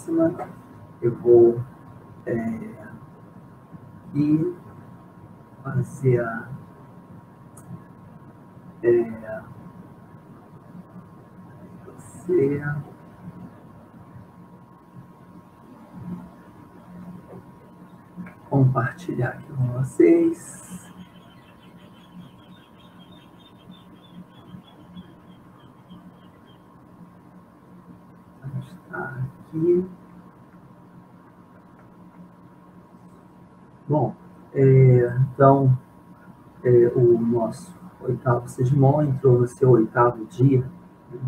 próxima eu vou aqui fazer compartilhar aqui com vocês. Está aqui. Bom, então, o nosso oitavo Sigmon entrou no seu oitavo dia, né,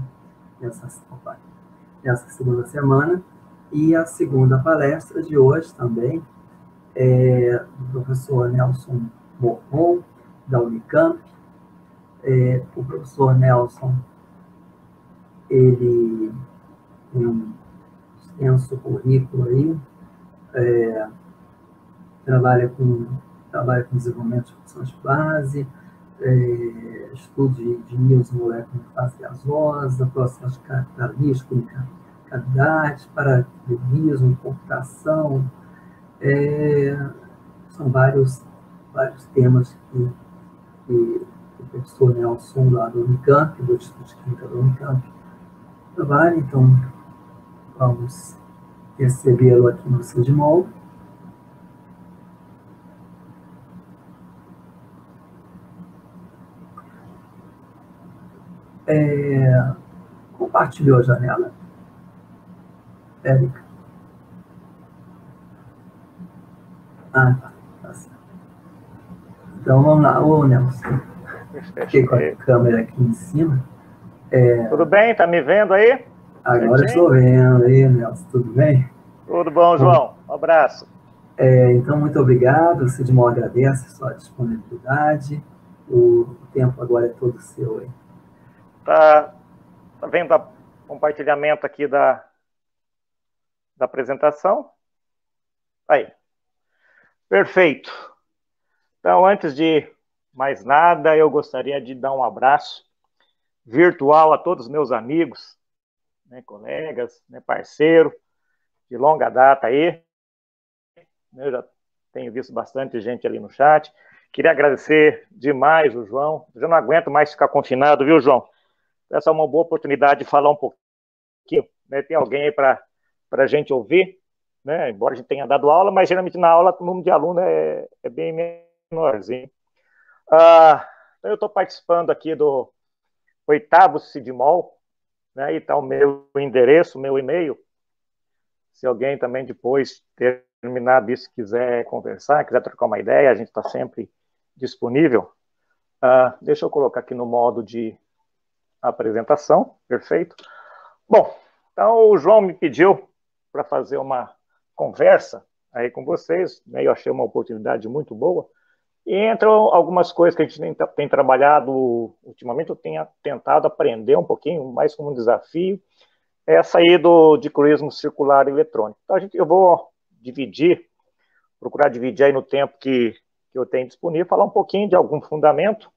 nessa segunda semana, e a segunda palestra de hoje também é do professor Nelson Morron, da Unicamp. O professor Nelson, ele tem um extenso currículo aí, trabalha com desenvolvimento de funções de base, estudo de níveis moléculas de fase gasosa, processos característicos, cavidades, paralelismo, computação. São vários temas que o professor Nelson, lá do Unicamp, do Instituto de Química da Unicamp, trabalha. Então, vamos recebê-lo aqui no Sigmon. Compartilhou a janela, Érica? Tá certo. Então, vamos lá. Ô, Nelson, fiquei com a câmera aqui em cima. Tudo bem? Tá me vendo aí? Agora estou vendo. Aí, Nelson, tudo bem? Tudo bom, João? Um abraço. Então, muito obrigado. O Sigmon agradece a sua disponibilidade. O tempo agora é todo seu aí. Tá vendo o compartilhamento aqui da apresentação? Aí. Perfeito. Então, antes de mais nada, eu gostaria de dar um abraço virtual a todos os meus amigos, né, colegas, né, parceiro de longa data aí. Eu já tenho visto bastante gente ali no chat. Queria agradecer demais o João. Eu já não aguento mais ficar confinado, viu, João? Essa é uma boa oportunidade de falar um pouquinho, né? Tem alguém aí para a gente ouvir, né? Embora a gente tenha dado aula, mas geralmente na aula o número de alunos é bem menorzinho. Eu estou participando aqui do oitavo Sigmon, né? Aí está o meu endereço, o meu e-mail. Se alguém também depois terminar disso quiser conversar, quiser trocar uma ideia, a gente está sempre disponível. Deixa eu colocar aqui no modo de apresentação, perfeito. Bom, então o João me pediu para fazer uma conversa aí com vocês, né? Eu achei uma oportunidade muito boa. E entram algumas coisas que a gente tem trabalhado ultimamente. Eu tenho tentado aprender um pouquinho, mais como um desafio, essa aí de cruísmo circular eletrônico. Então, eu vou procurar dividir aí no tempo que eu tenho disponível, falar um pouquinho de algum fundamento,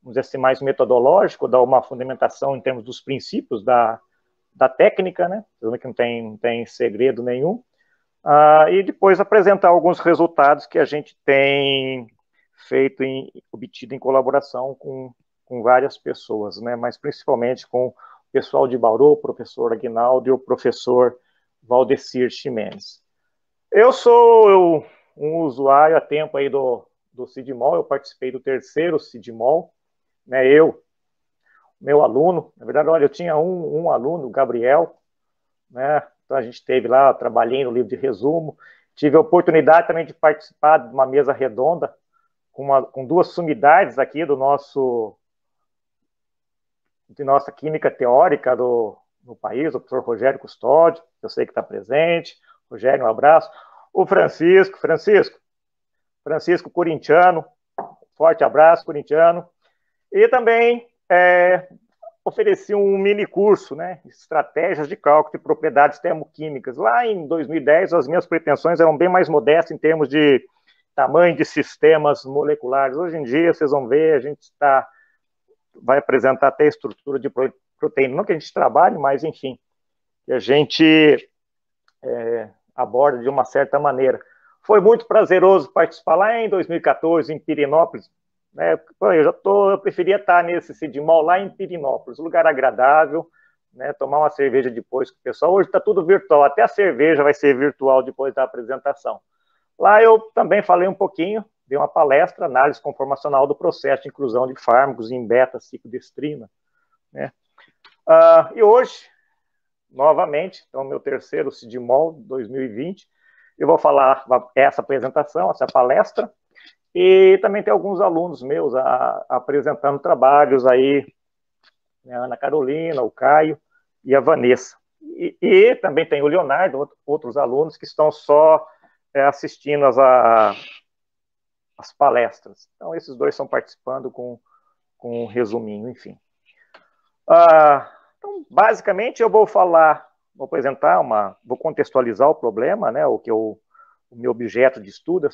vamos dizer assim, mais metodológico, dar uma fundamentação em termos dos princípios da técnica, né? Que não tem segredo nenhum. E depois apresentar alguns resultados que a gente tem obtido em colaboração com várias pessoas, né? Mas principalmente com o pessoal de Bauru, o professor Aguinaldo e o professor Valdecir Ximenes. Eu sou um usuário há tempo aí do Sigmon. Eu participei do terceiro Sigmon, né? Meu aluno, na verdade, olha, eu tinha um aluno, o Gabriel, né? Então a gente teve lá, trabalhei no livro de resumo, tive a oportunidade também de participar de uma mesa redonda com duas sumidades aqui de nossa química teórica no país, o professor Rogério Custódio, que eu sei que está presente. Rogério, um abraço. O Francisco corintiano, forte abraço, corintiano. E também ofereci um mini curso, né, estratégias de cálculo de propriedades termoquímicas. Lá em 2010, as minhas pretensões eram bem mais modestas em termos de tamanho de sistemas moleculares. Hoje em dia, vocês vão ver, a gente vai apresentar até a estrutura de proteína. Não que a gente trabalhe, mas, enfim, que a gente aborda de uma certa maneira. Foi muito prazeroso participar lá em 2014, em Pirenópolis. Né? Eu preferia estar nesse CIDMOL lá em Pirenópolis, lugar agradável, né? Tomar uma cerveja depois com o pessoal. Hoje está tudo virtual, até a cerveja vai ser virtual depois da apresentação. Lá eu também falei um pouquinho, dei uma palestra, análise conformacional do processo de inclusão de fármacos em beta-ciclodestrina. Né? E hoje, novamente, então, meu terceiro CIDMOL 2020, eu vou falar essa apresentação, essa palestra, e também tem alguns alunos meus apresentando trabalhos aí, né, a Ana Carolina, o Caio e a Vanessa. E também tem o Leonardo, outros alunos que estão só assistindo as palestras. Então, esses dois estão participando com um resuminho, enfim. Então, basicamente, eu vou apresentar vou contextualizar o problema, né, o meu objeto de estudo,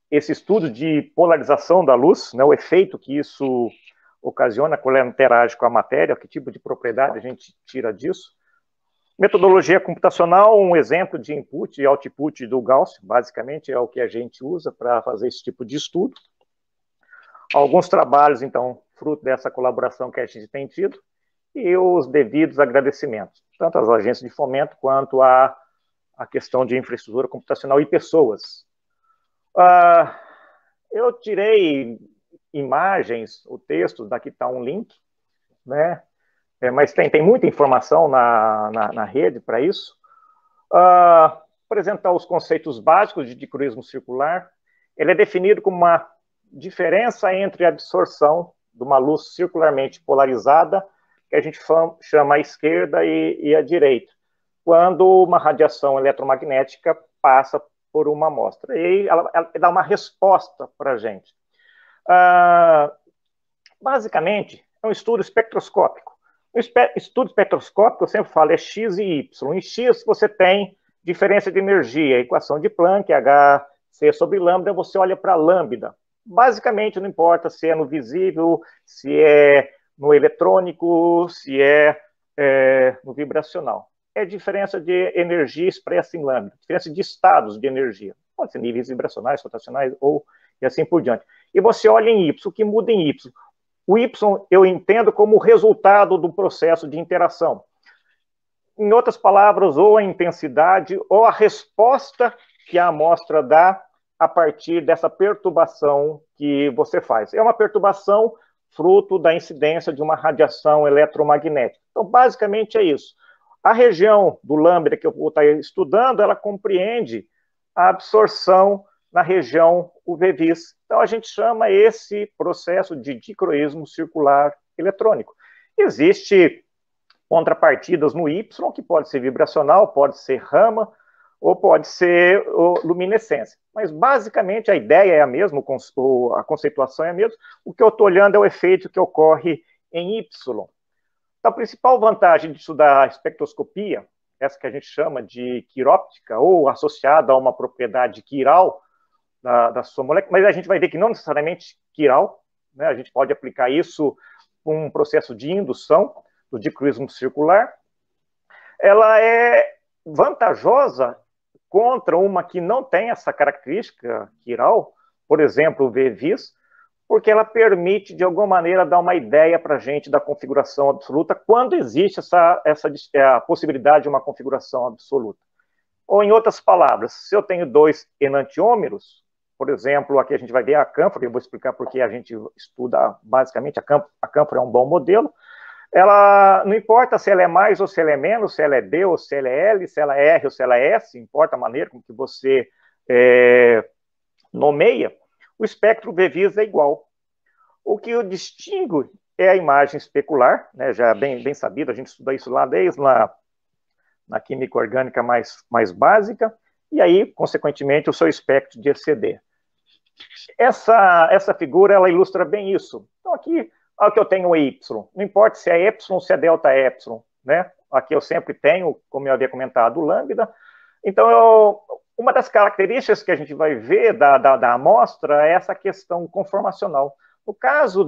esse estudo de polarização da luz, né, o efeito que isso ocasiona quando ela interage com a matéria, que tipo de propriedade a gente tira disso. Metodologia computacional, um exemplo de input e output do Gauss, basicamente é o que a gente usa para fazer esse tipo de estudo. Alguns trabalhos, então, fruto dessa colaboração que a gente tem tido, e os devidos agradecimentos, tanto às agências de fomento quanto à questão de infraestrutura computacional e pessoas. Eu tirei imagens, o texto, daqui está um link, né? Mas tem muita informação na rede para isso. Apresentar os conceitos básicos de diacronismo circular. Ele é definido como uma diferença entre a absorção de uma luz circularmente polarizada, que a gente chama a esquerda e a direita, quando uma radiação eletromagnética passa por uma amostra. E ela dá uma resposta para a gente. Basicamente, é um estudo espectroscópico. O estudo espectroscópico, eu sempre falo, é X e Y. Em X, você tem diferença de energia, equação de Planck, HC sobre lambda, você olha para lambda. Basicamente, não importa se é no visível, se é no eletrônico, se é no vibracional. É diferença de energia expressa em lambda, diferença de estados de energia. Pode ser níveis vibracionais, rotacionais, e assim por diante. E você olha em Y, o que muda em Y? O Y eu entendo como resultado do processo de interação. Em outras palavras, ou a intensidade, ou a resposta que a amostra dá a partir dessa perturbação que você faz. É uma perturbação fruto da incidência de uma radiação eletromagnética. Então, basicamente é isso. A região do lambda que eu vou estar estudando, ela compreende a absorção na região UV-Vis. Então, a gente chama esse processo de dicroísmo circular eletrônico. Existe contrapartidas no Y, que pode ser vibracional, pode ser Raman, ou pode ser luminescência. Mas, basicamente, a ideia é a mesma, a conceituação é a mesma. O que eu estou olhando é o efeito que ocorre em Y. Então, a principal vantagem de estudar a espectroscopia, essa que a gente chama de quiróptica, ou associada a uma propriedade quiral da sua molécula, mas a gente vai ver que não necessariamente quiral, né? A gente pode aplicar isso com um processo de indução do dicroísmo circular. Ela é vantajosa contra uma que não tem essa característica quiral, por exemplo, o VVIS, porque ela permite, de alguma maneira, dar uma ideia para a gente da configuração absoluta quando existe a possibilidade de uma configuração absoluta. Ou, em outras palavras, se eu tenho dois enantiômeros, por exemplo, aqui a gente vai ver a cânfora, eu vou explicar porque a gente estuda basicamente, a cânfora é um bom modelo. Ela não importa se ela é mais ou se ela é menos, se ela é D ou se ela é L, se ela é R ou se ela é S, importa a maneira com que você nomeia, o espectro VVIS é igual. O que o distingue é a imagem especular, né, já bem sabido, a gente estuda isso lá desde na química orgânica mais básica, e aí, consequentemente, o seu espectro de ECD. Essa figura, ela ilustra bem isso. Então, aqui que eu tenho Y, não importa se é Y ou se é delta Y, né? Aqui eu sempre tenho, como eu havia comentado, o lambda. Então, uma das características que a gente vai ver da amostra é essa questão conformacional. No caso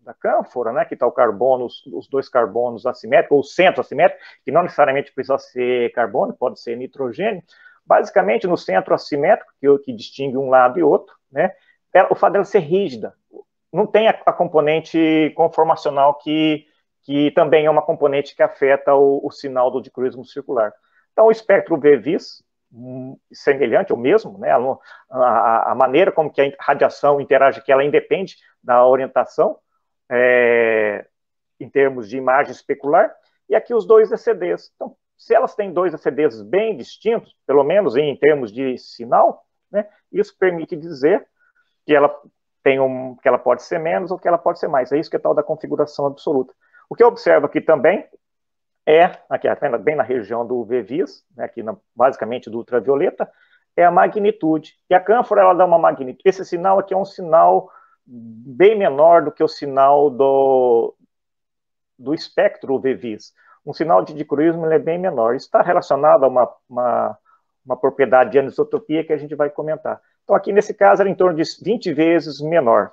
da cânfora, né, que está o carbono, os dois carbonos assimétricos, ou o centro assimétrico, que não necessariamente precisa ser carbono, pode ser nitrogênio. Basicamente, no centro assimétrico, que distingue um lado e outro, né, o fato dela ser rígida. Não tem a componente conformacional que também é uma componente que afeta o sinal do dicroísmo circular. Então, o espectro V-vis, semelhante, ou mesmo, né, a maneira como que a radiação interage, que ela independe da orientação, em termos de imagem especular, e aqui os dois ECDs. Então, se elas têm dois ECDs bem distintos, pelo menos em termos de sinal, né, isso permite dizer que ela que ela pode ser menos ou que ela pode ser mais. É isso que é tal da configuração absoluta. O que eu observo aqui também aqui bem na região do V-vis, né, aqui basicamente do ultravioleta, é a magnitude. E a cânfora, ela dá uma magnitude. Esse sinal aqui é um sinal bem menor do que o sinal do espectro V-vis. Um sinal de dicroísmo é bem menor. Isso está relacionado a uma propriedade de anisotropia que a gente vai comentar. Então, aqui nesse caso, era em torno de 20 vezes menor.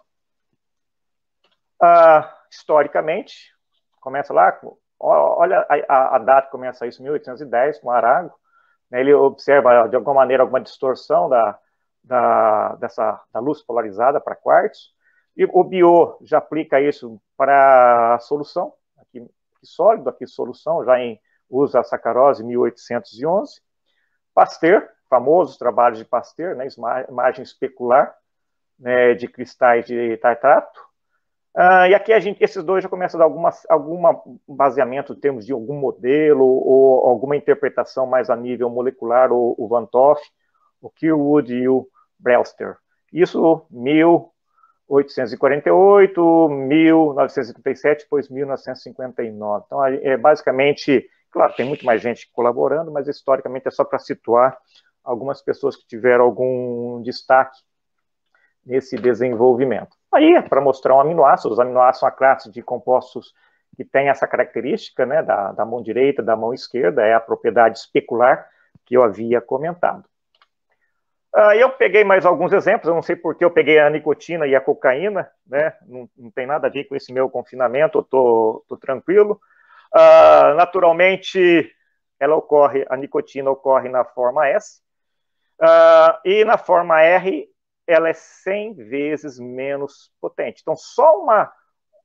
Historicamente, começa lá, olha a data que começa isso, 1810, com Arago. Né, ele observa, de alguma maneira, alguma distorção da luz polarizada para quartzo. E o Biot já aplica isso para a solução. Aqui sólido, aqui solução, usa a sacarose 1811. Pasteur, famosos trabalhos de Pasteur, né, imagem especular, né, de cristais de tartrato. E aqui esses dois já começam a dar algum baseamento em termos de algum modelo ou alguma interpretação mais a nível molecular, o Van Toff, o Kirwood e o Brewster. Isso 1848, 1937, depois 1959. Então, basicamente, claro, tem muito mais gente colaborando, mas historicamente é só para situar algumas pessoas que tiveram algum destaque nesse desenvolvimento. Aí, para mostrar um aminoácido, os aminoácidos são a classe de compostos que tem essa característica, né, da mão direita, da mão esquerda, é a propriedade especular que eu havia comentado. Eu peguei mais alguns exemplos, eu não sei por que eu peguei a nicotina e a cocaína, né, não tem nada a ver com esse meu confinamento, eu tô tranquilo. Naturalmente, a nicotina ocorre na forma S, e na forma R, ela é 100 vezes menos potente. Então,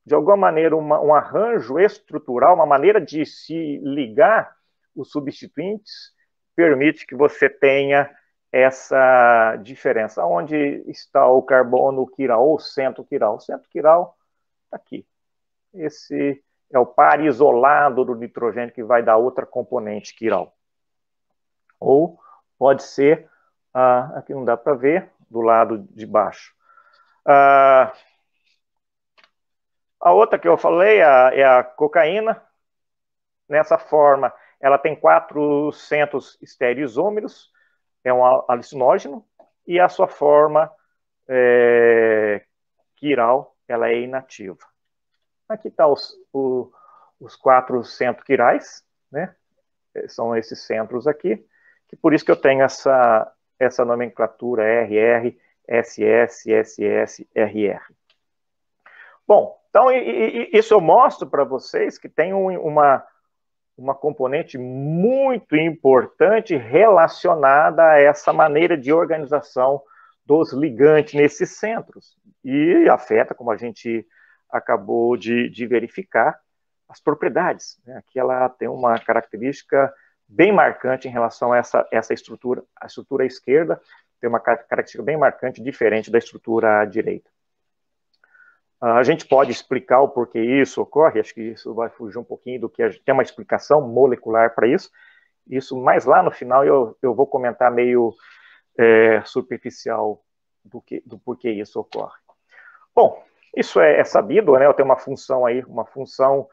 de alguma maneira, um arranjo estrutural, uma maneira de se ligar os substituintes, permite que você tenha essa diferença. Onde está o carbono quiral, ou o centro quiral? O centro quiral está aqui. Esse é o par isolado do nitrogênio que vai dar outra componente quiral. Ou pode ser, aqui não dá para ver, do lado de baixo. A outra que eu falei é a cocaína. Nessa forma, ela tem 4 centros estereoisômeros, é um alucinógeno, e a sua forma quiral, ela é inativa. Aqui está os 4 centros quirais, né? São esses centros aqui, que por isso que eu tenho essa nomenclatura RR, SS, SS, RR. Bom, então isso eu mostro para vocês que tem uma componente muito importante relacionada a essa maneira de organização dos ligantes nesses centros. E afeta, como a gente acabou de verificar, as propriedades. Né? Aqui ela tem uma característica bem marcante em relação a essa estrutura. A estrutura à esquerda tem uma característica bem marcante, diferente da estrutura à direita. A gente pode explicar o porquê isso ocorre, acho que isso vai fugir um pouquinho do que tem uma explicação molecular para isso. Isso, mais lá no final, eu vou comentar meio superficial do porquê isso ocorre. Bom, isso é sabido, né? Eu tenho uma função aí, uma função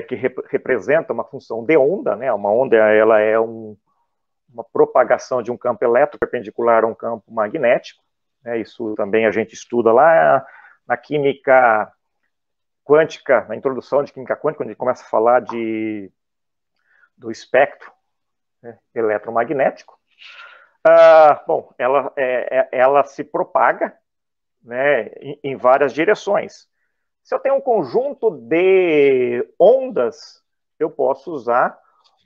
que representa uma função de onda, né? Uma onda, ela é uma propagação de um campo elétrico perpendicular a um campo magnético, né? Isso também a gente estuda lá na química quântica, na introdução de química quântica, quando a gente começa a falar do espectro, né, eletromagnético. Bom, ela se propaga, né, em várias direções. Se eu tenho um conjunto de ondas, eu posso usar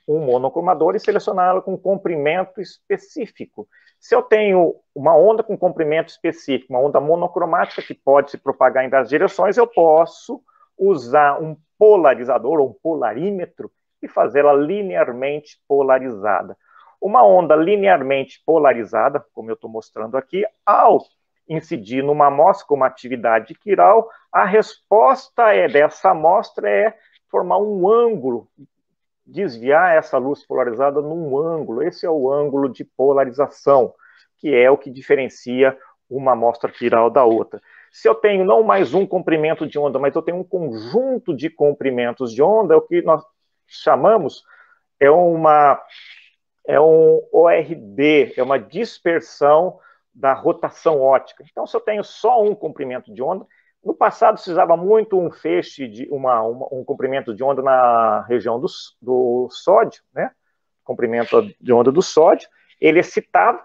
um monocromador e selecioná-la com um comprimento específico. Se eu tenho uma onda com comprimento específico, uma onda monocromática que pode se propagar em várias direções, eu posso usar um polarizador ou um polarímetro e fazê-la linearmente polarizada. Uma onda linearmente polarizada, como eu estou mostrando aqui, ao incidir numa amostra com uma atividade quiral, a resposta dessa amostra é formar um ângulo, desviar essa luz polarizada num ângulo. Esse é o ângulo de polarização, que é o que diferencia uma amostra quiral da outra. Se eu tenho não mais um comprimento de onda, mas eu tenho um conjunto de comprimentos de onda, é o que nós chamamos é um ORD, é uma dispersão da rotação óptica. Então, se eu tenho só um comprimento de onda, no passado se usava muito um feixe de um comprimento de onda na região do sódio, né? Comprimento de onda do sódio, ele excitava.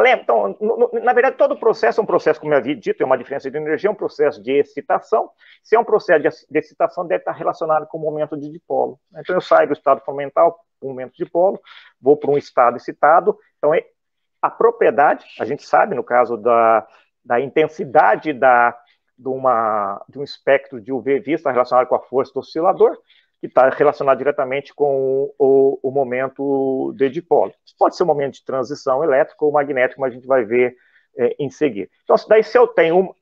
Então, na verdade, todo o processo é um processo, como eu havia dito, é uma diferença de energia, é um processo de excitação. Se é um processo de excitação, deve estar relacionado com o momento de dipolo. Então, eu saio do estado fundamental, um momento de dipolo, vou para um estado excitado. Então, a propriedade, a gente sabe, no caso da intensidade de um espectro de UV-V está relacionado com a força do oscilador, que está relacionado diretamente com o momento de dipolo. Pode ser um momento de transição elétrica ou magnética, mas a gente vai ver em seguida. Então, daí se eu tenho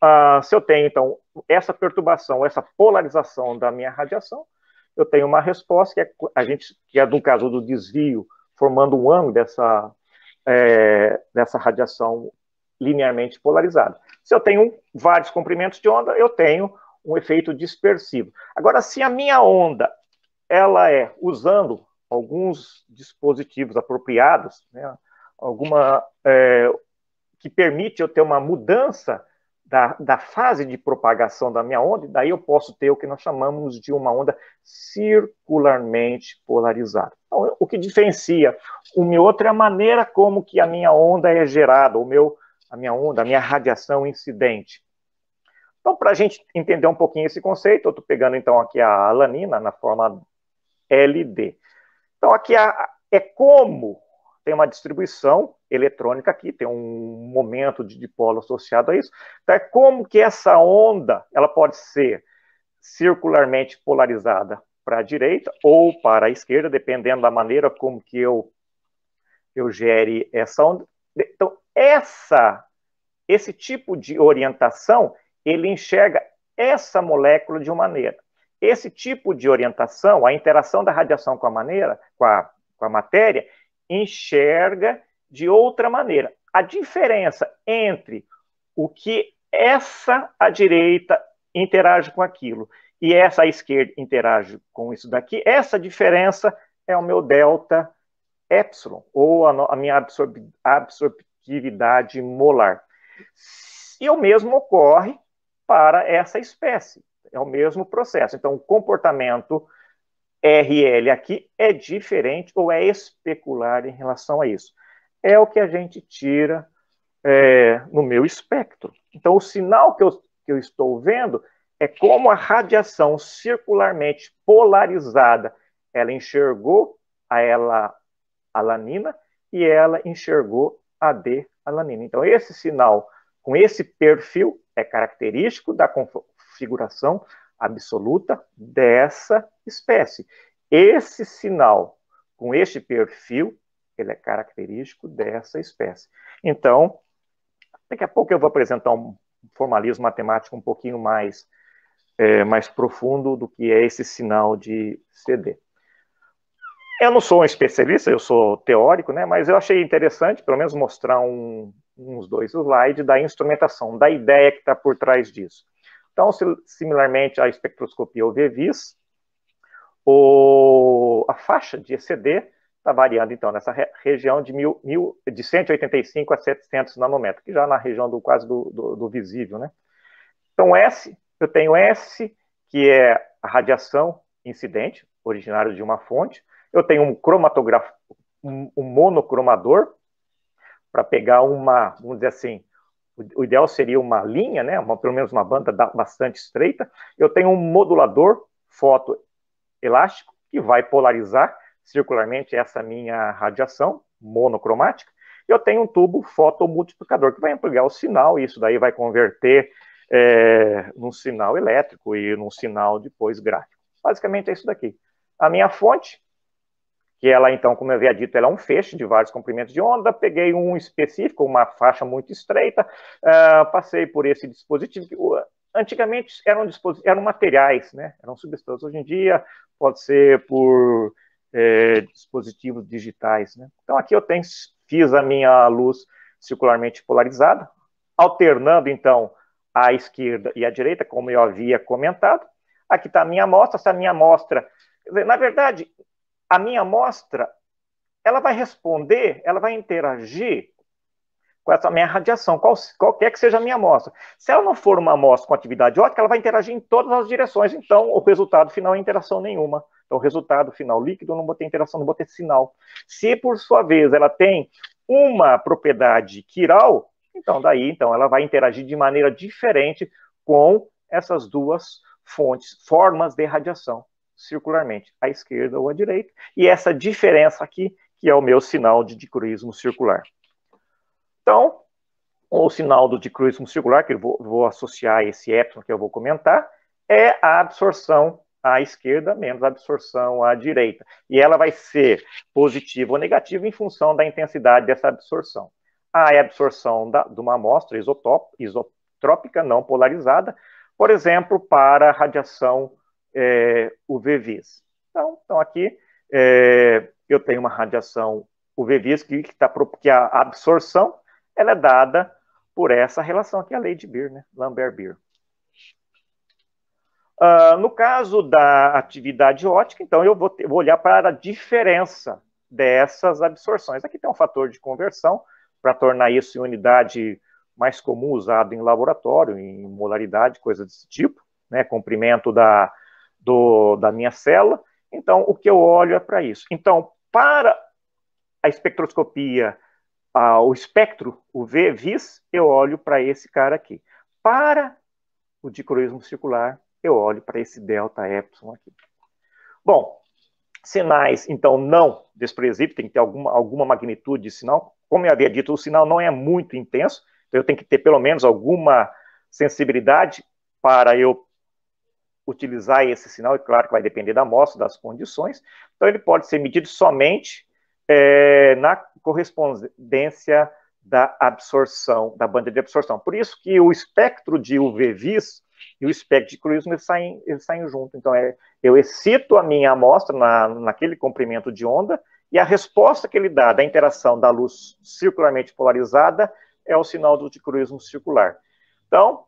então, essa perturbação, essa polarização da minha radiação, eu tenho uma resposta que é no caso do desvio, formando um ângulo dessa radiação linearmente polarizada. Se eu tenho vários comprimentos de onda, eu tenho um efeito dispersivo. Agora, se a minha onda ela é usando alguns dispositivos apropriados, né, que permite eu ter uma mudança da fase de propagação da minha onda, e daí eu posso ter o que nós chamamos de uma onda circularmente polarizada. Então, o que diferencia uma e outra é a maneira como que a minha onda é gerada, a minha radiação incidente. Então, para a gente entender um pouquinho esse conceito, eu estou pegando então aqui a alanina na forma LD. Então, aqui é como tem uma distribuição eletrônica aqui, tem um momento de dipolo associado a isso. Então, é como que essa onda ela pode ser circularmente polarizada para a direita ou para a esquerda, dependendo da maneira como que eu gere essa onda. Então, esse tipo de orientação, ele enxerga essa molécula de uma maneira. Esse tipo de orientação, a interação da radiação com a matéria, enxerga de outra maneira. A diferença entre o que à direita interage com aquilo e essa à esquerda interage com isso daqui, essa diferença é o meu delta epsilon, ou a minha absorptividade molar. E o mesmo ocorre para essa espécie. É o mesmo processo. Então, o comportamento RL aqui é diferente ou é especular em relação a isso. É o que a gente tira no meu espectro. Então, o sinal que eu estou vendo é como a radiação circularmente polarizada, ela enxergou a alanina e ela enxergou a D-alanina. Então, esse sinal com esse perfil é característico da configuração absoluta dessa espécie. Esse sinal com este perfil, ele é característico dessa espécie. Então, daqui a pouco eu vou apresentar um formalismo matemático um pouquinho mais profundo do que é esse sinal de CD. Eu não sou um especialista, eu sou teórico, né, mas eu achei interessante, pelo menos, mostrar uns 2 slides da instrumentação, da ideia que está por trás disso. Então, similarmente à espectroscopia UV-Vis, a faixa de ECD está variando, então, nessa região de 185 a 700 nanômetros, que já na região quase do visível, né? Então, eu tenho S, que é a radiação incidente, originário de uma fonte. Eu tenho um monocromador, para pegar vamos dizer assim, o ideal seria uma linha, né, pelo menos uma banda bastante estreita. Eu tenho um modulador fotoelástico que vai polarizar circularmente essa minha radiação monocromática. Eu tenho um tubo fotomultiplicador que vai ampliar o sinal, e isso daí vai converter num sinal elétrico e num sinal depois gráfico. Basicamente é isso daqui. A minha fonte, que ela, então, como eu havia dito, ela é um feixe de vários comprimentos de onda. Peguei um específico, uma faixa muito estreita, passei por esse dispositivo. Antigamente eram materiais, né? Eram substâncias. Hoje em dia pode ser por dispositivos digitais, né? Então aqui eu fiz a minha luz circularmente polarizada, alternando então a esquerda e a direita, como eu havia comentado. Aqui está a minha amostra. Essa minha amostra, na verdade, a minha amostra, ela vai responder, ela vai interagir com essa minha radiação, qualquer que seja a minha amostra. Se ela não for uma amostra com atividade óptica, ela vai interagir em todas as direções, então o resultado final é interação nenhuma. Então o resultado final líquido, eu não vou ter interação, não vou ter sinal. Se, por sua vez, ela tem uma propriedade quiral, então ela vai interagir de maneira diferente com essas duas formas de radiação circularmente, à esquerda ou à direita, e essa diferença aqui, que é o meu sinal de dicurismo circular. Então, o sinal do dicurismo circular, que eu vou associar a esse epsilon que eu vou comentar, é a absorção à esquerda menos a absorção à direita. E ela vai ser positiva ou negativa em função da intensidade dessa absorção. A absorção de uma amostra isotrópica não polarizada, por exemplo, para a radiação UV-vis. Então aqui eu tenho uma radiação UV-vis que a absorção ela é dada por essa relação aqui, a lei de Beer, né? Lambert-Beer. No caso da atividade óptica, então eu vou olhar para a diferença dessas absorções. Aqui tem um fator de conversão para tornar isso em unidade mais comum usado em laboratório, em molaridade, coisa desse tipo, né? Comprimento da minha célula. Então, o que eu olho é para isso. Então, para a espectroscopia, o espectro, o UV-vis, eu olho para esse cara aqui. Para o dicurismo circular, eu olho para esse delta epsilon aqui. Bom, sinais, então, não desprezíveis, tem que ter alguma magnitude de sinal. Como eu havia dito, o sinal não é muito intenso, então eu tenho que ter pelo menos alguma sensibilidade para eu utilizar esse sinal, e claro que vai depender da amostra, das condições. Então ele pode ser medido somente na correspondência da absorção, da banda de absorção. Por isso que o espectro de UV-vis e o espectro de dicurismo eles saem juntos. Então eu excito a minha amostra naquele comprimento de onda, e a resposta que ele dá da interação da luz circularmente polarizada é o sinal do dicurismo circular. Então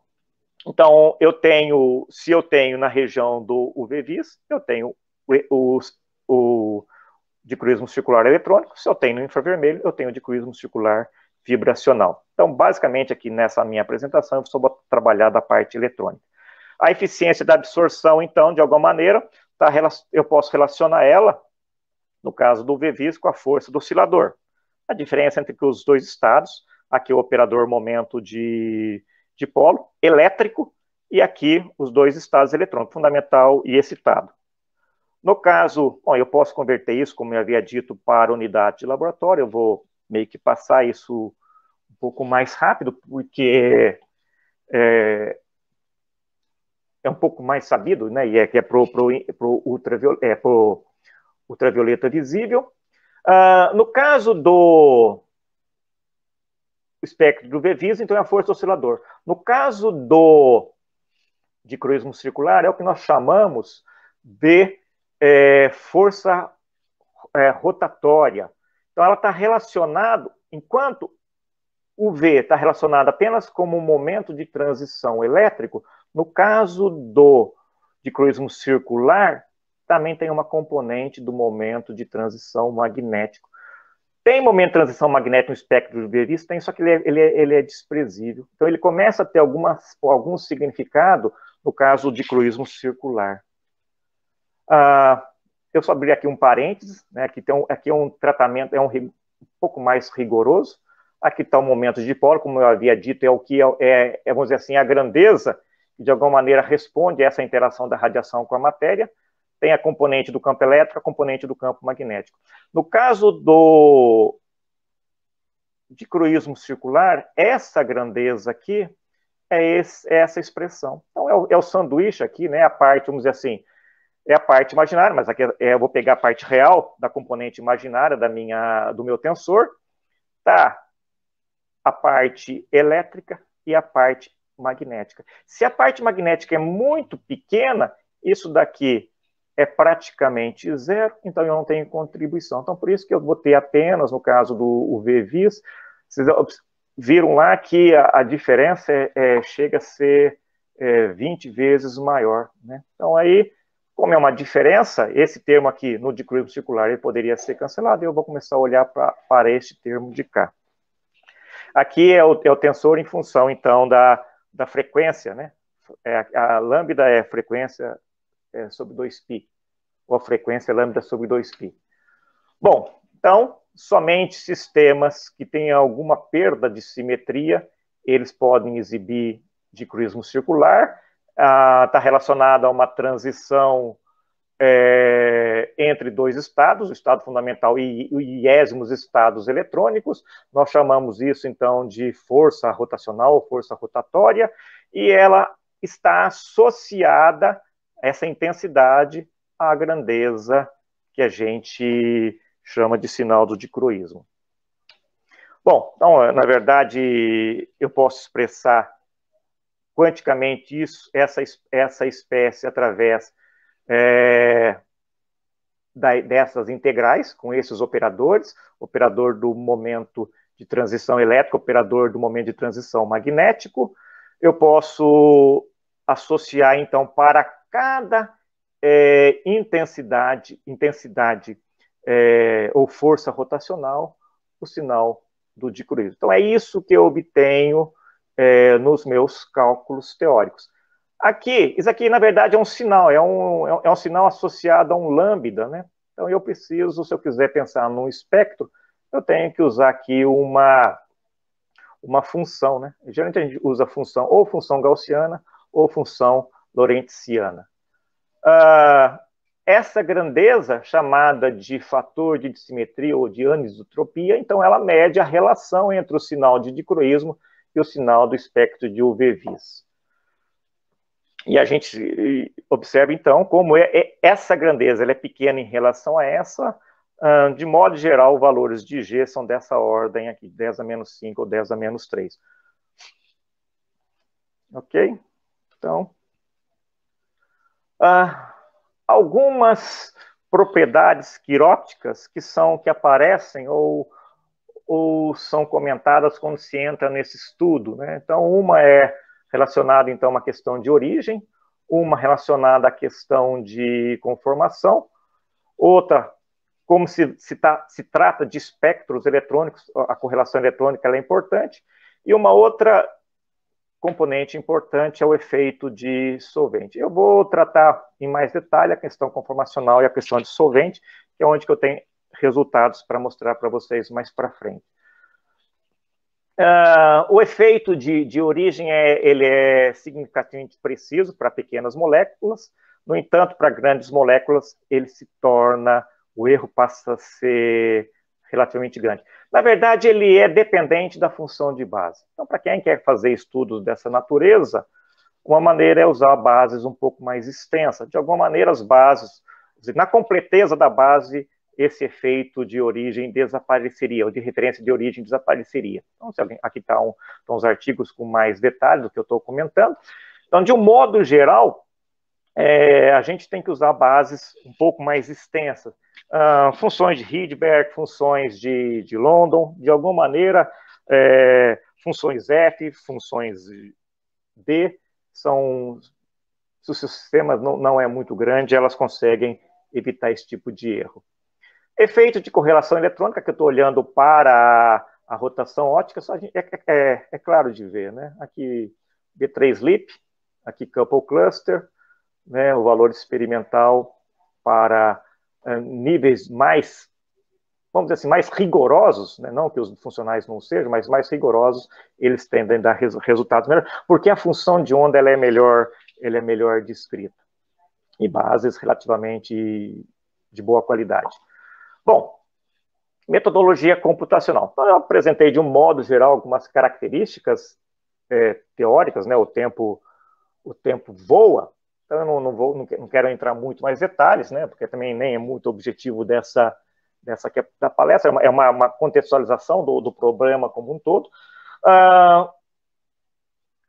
se eu tenho na região do UV-vis, eu tenho o dicurismo circular eletrônico. Se eu tenho no infravermelho, eu tenho o dicurismo circular vibracional. Então, basicamente, aqui nessa minha apresentação, eu vou trabalhar da parte eletrônica. A eficiência da absorção, então, de alguma maneira, eu posso relacionar ela, no caso do UV-vis, com a força do oscilador. A diferença entre os dois estados, aqui o operador momento de polo elétrico, e aqui os dois estados eletrônicos, fundamental e excitado. No caso, eu posso converter isso, como eu havia dito, para unidade de laboratório. Eu vou meio que passar isso um pouco mais rápido, porque é um pouco mais sabido, né? E que é para o ultravioleta visível. No caso do espectro do UV-vis, então é a força do oscilador. No caso do dicurismo circular, é o que nós chamamos de força rotatória. Então, ela está relacionada, enquanto o V está relacionado apenas como um momento de transição elétrico, no caso do dicurismo circular, também tem uma componente do momento de transição magnético. Tem momento de transição magnética no espectro do UV-vis? Tem, só que ele é desprezível. Então, ele começa a ter algum significado no caso do dicurismo circular. Eu só abri aqui um parênteses, né? Aqui é um tratamento, um pouco mais rigoroso. Aqui está o momento de dipolo, como eu havia dito, é o que vamos dizer assim, a grandeza, que de alguma maneira responde a essa interação da radiação com a matéria. Tem a componente do campo elétrico, a componente do campo magnético. No caso do dicroísmo circular, essa grandeza aqui é essa expressão. Então, é o sanduíche aqui, né? A parte, vamos dizer assim, é a parte imaginária, mas aqui eu vou pegar a parte real da componente imaginária do meu tensor. Tá a parte elétrica e a parte magnética. Se a parte magnética é muito pequena, isso daqui é praticamente zero, então eu não tenho contribuição. Então, por isso que eu botei apenas, no caso do VVIS, vocês viram lá que a diferença chega a ser 20 vezes maior, né? Então, aí, como é uma diferença, esse termo aqui, no dicroísmo circular, ele poderia ser cancelado, e eu vou começar a olhar para este termo de cá. Aqui é o tensor em função, então, da frequência, né? A lambda é a frequência sobre 2π, ou a frequência lambda sobre 2π. Bom, então, somente sistemas que tenham alguma perda de simetria, eles podem exibir dicroísmo circular. Está relacionado a uma transição entre dois estados, o estado fundamental e iésimos estados eletrônicos. Nós chamamos isso, então, de força rotacional ou força rotatória, e ela está associada, essa intensidade, à grandeza que a gente chama de sinal do dicroísmo. Bom, então, na verdade, eu posso expressar quanticamente essa espécie através dessas integrais, com esses operadores, operador do momento de transição elétrica, operador do momento de transição magnético. Eu posso associar, então, para cada intensidade ou força rotacional, o sinal do dicroísmo. Então, é isso que eu obtenho nos meus cálculos teóricos. Aqui, isso aqui, na verdade, é um sinal, é um sinal associado a um lambda, né? Então, eu preciso, se eu quiser pensar num espectro, eu tenho que usar aqui uma função, né? Geralmente a gente usa função, ou função gaussiana, ou função lorentziana. Essa grandeza, chamada de fator de dissimetria ou de anisotropia, então ela mede a relação entre o sinal de dicroísmo e o sinal do espectro de UV-Vis. E a gente observa, então, como essa grandeza ela é pequena em relação a essa. De modo geral, valores de G são dessa ordem aqui, 10 a menos 5 ou 10 a menos 3. Ok? Então, algumas propriedades quirópticas que aparecem ou são comentadas quando se entra nesse estudo, né? Então, uma é relacionada, então, a uma questão de origem, uma relacionada à questão de conformação, outra, como se trata de espectros eletrônicos, a correlação eletrônica ela é importante, e uma outra componente importante é o efeito de solvente. Eu vou tratar em mais detalhe a questão conformacional e a questão de solvente, que é onde que eu tenho resultados para mostrar para vocês mais para frente. O efeito de origem ele é significativamente preciso para pequenas moléculas. No entanto, para grandes moléculas, o erro passa a ser relativamente grande. Na verdade, ele é dependente da função de base. Então, para quem quer fazer estudos dessa natureza, uma maneira é usar bases um pouco mais extensas. De alguma maneira, as bases, na completeza da base, esse efeito de origem desapareceria, ou de referência de origem desapareceria. Então, aqui estão os artigos com mais detalhes do que eu estou comentando. Então, de um modo geral, a gente tem que usar bases um pouco mais extensas. Funções de Rydberg, funções de London, de alguma maneira, funções F, funções D, se o sistema não é muito grande, elas conseguem evitar esse tipo de erro. Efeito de correlação eletrônica, que eu estou olhando para a rotação óptica, é claro de ver, né? Aqui, B3-LIP, aqui Couple Cluster, né? O valor experimental para níveis mais vamos dizer assim, mais rigorosos, né? Não que os funcionais não sejam, mas mais rigorosos, eles tendem a dar resultados melhores, porque a função de onda ela é melhor descrita, e bases relativamente de boa qualidade. Bom, metodologia computacional. Então, eu apresentei de um modo geral algumas características teóricas, né? O tempo voa, então eu não quero entrar muito mais detalhes, né? Porque também nem é muito objetivo dessa da palestra, é uma contextualização do problema como um todo.